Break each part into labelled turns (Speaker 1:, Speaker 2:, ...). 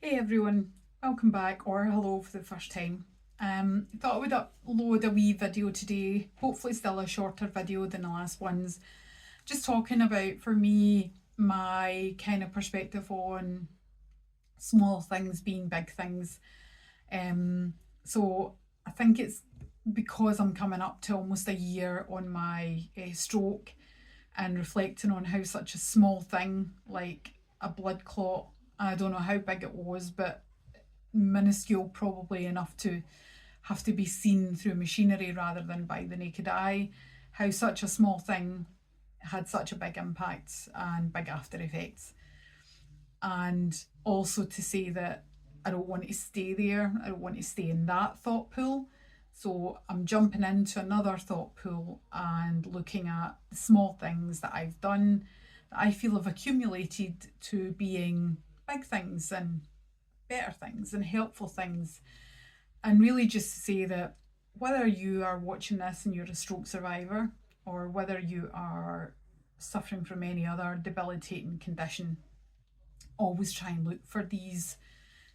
Speaker 1: Hey everyone, welcome back or hello for the first time. Thought I would upload a wee video today, hopefully still a shorter video than the last ones, just talking about for me my kind of perspective on small things being big things. So I think it's because I'm coming up to almost a year on my stroke and reflecting on how such a small thing like a blood clot, I don't know how big it was, but minuscule, probably enough to have to be seen through machinery rather than by the naked eye, how such a small thing had such a big impact and big after effects. And also to say that I don't want to stay there, I don't want to stay in that thought pool. So I'm jumping into another thought pool and looking at the small things that I've done that I feel have accumulated to being big things and better things and helpful things. And really just to say that whether you are watching this and you're a stroke survivor or whether you are suffering from any other debilitating condition, always try and look for these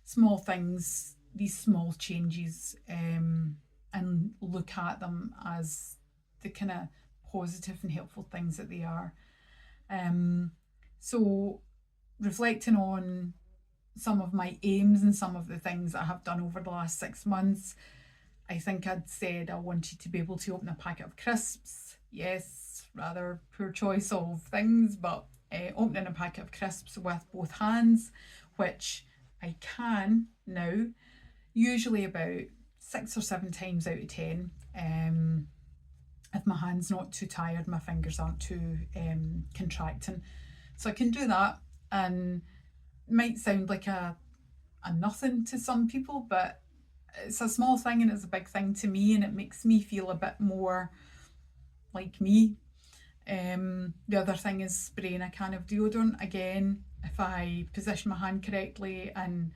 Speaker 1: small things, these small changes, and look at them as the kind of positive and helpful things that they are. Um, so, reflecting on some of my aims and some of the things that I have done over the last 6 months, I think I'd said I wanted to be able to open a packet of crisps. Yes, rather poor choice of things, but opening a packet of crisps with both hands, which I can now, usually about 6 or 7 times out of 10. If my hand's not too tired, my fingers aren't too contracting. So I can do that, and it might sound like a nothing to some people, but it's a small thing and it's a big thing to me, and it makes me feel a bit more like me. The other thing is spraying a can of deodorant. Again, if I position my hand correctly and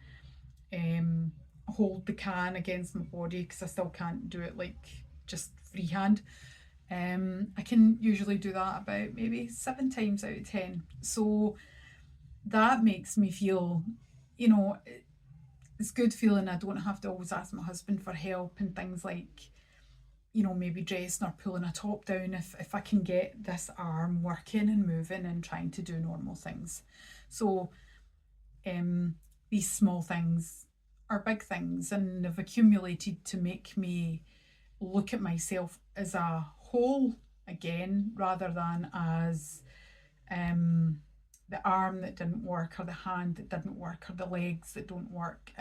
Speaker 1: um, hold the can against my body, because I still can't do it like just freehand, I can usually do that about maybe 7 times out of 10. So that makes me feel, you know, it's good feeling I don't have to always ask my husband for help and things like, maybe dressing or pulling a top down if I can get this arm working and moving and trying to do normal things. So um, these small things are big things and have accumulated to make me look at myself as a whole again rather than as the arm that didn't work or the hand that didn't work or the legs that don't work.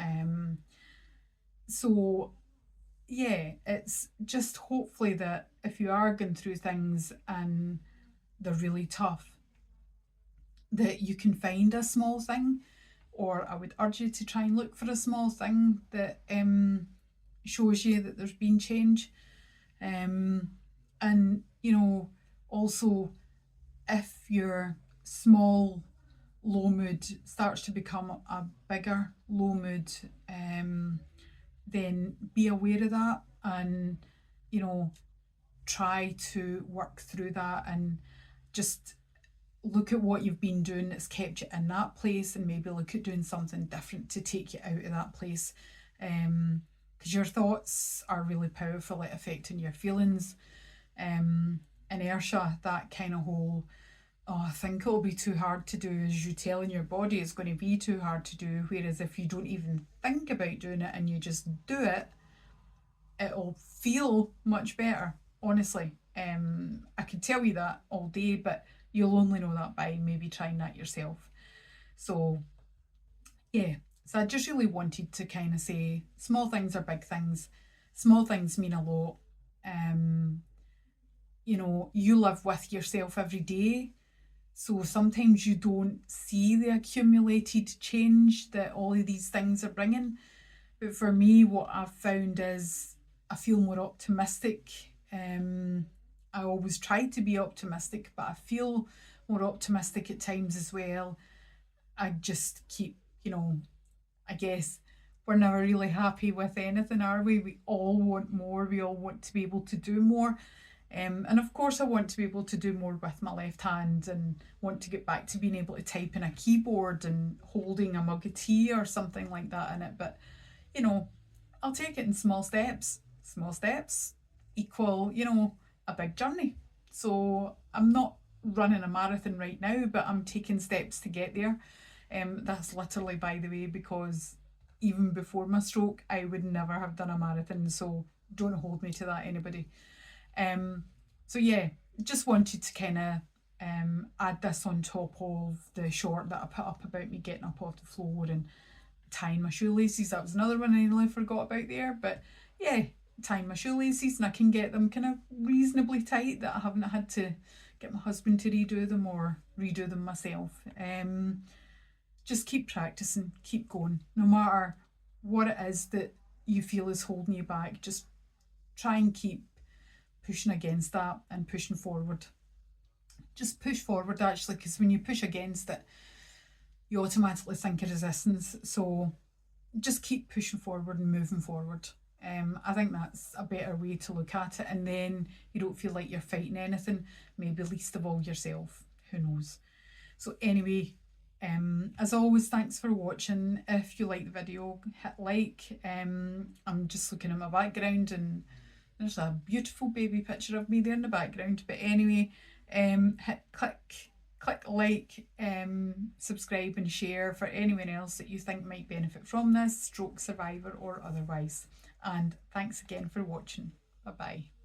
Speaker 1: So yeah, it's just hopefully that if you are going through things and they're really tough, that you can find a small thing, or I would urge you to try and look for a small thing that shows you that there's been change. Um, and, also if your small low mood starts to become a bigger low mood, then be aware of that and, you know, try to work through that and just look at what you've been doing that's kept you in that place and maybe look at doing something different to take you out of that place. Because your thoughts are really powerful at affecting your feelings. Inertia, that kind of whole, oh, I think it'll be too hard to do, as you telling your body it's going to be too hard to do. Whereas if you don't even think about doing it and you just do it, it'll feel much better, honestly. I could tell you that all day, but you'll only know that by maybe trying that yourself. So, yeah, so I just really wanted to kind of say small things are big things, small things mean a lot. Um, you live with yourself every day. So sometimes you don't see the accumulated change that all of these things are bringing. But for me, what I've found is I feel more optimistic. I always try to be optimistic, but I feel more optimistic at times as well. I just keep, I guess we're never really happy with anything, are we? We all want more. We all want to be able to do more. And of course, I want to be able to do more with my left hand and want to get back to being able to type in a keyboard and holding a mug of tea or something like that in it. But, you know, I'll take it in small steps. Small steps equal, a big journey. So I'm not running a marathon right now, but I'm taking steps to get there. That's literally, by the way, because even before my stroke, I would never have done a marathon. So don't hold me to that, anybody. Um, so yeah, just wanted to kind of add this on top of the short that I put up about me getting up off the floor and tying my shoelaces. That was another one I nearly forgot about there. But yeah, tying my shoelaces, and I can get them kind of reasonably tight that I haven't had to get my husband to redo them or redo them myself. Just keep practicing, keep going. No matter what it is that you feel is holding you back, just try and keep pushing against that and pushing forward. Just push forward, actually, because when you push against it, you automatically think of resistance. So just keep pushing forward and moving forward. I think that's a better way to look at it, and then you don't feel like you're fighting anything, maybe least of all yourself. Who knows? So, anyway, as always, thanks for watching. If you like the video, hit like. I'm just looking at my background and there's a beautiful baby picture of me there in the background. But anyway, click like, subscribe and share for anyone else that you think might benefit from this, stroke survivor or otherwise. And thanks again for watching. Bye bye.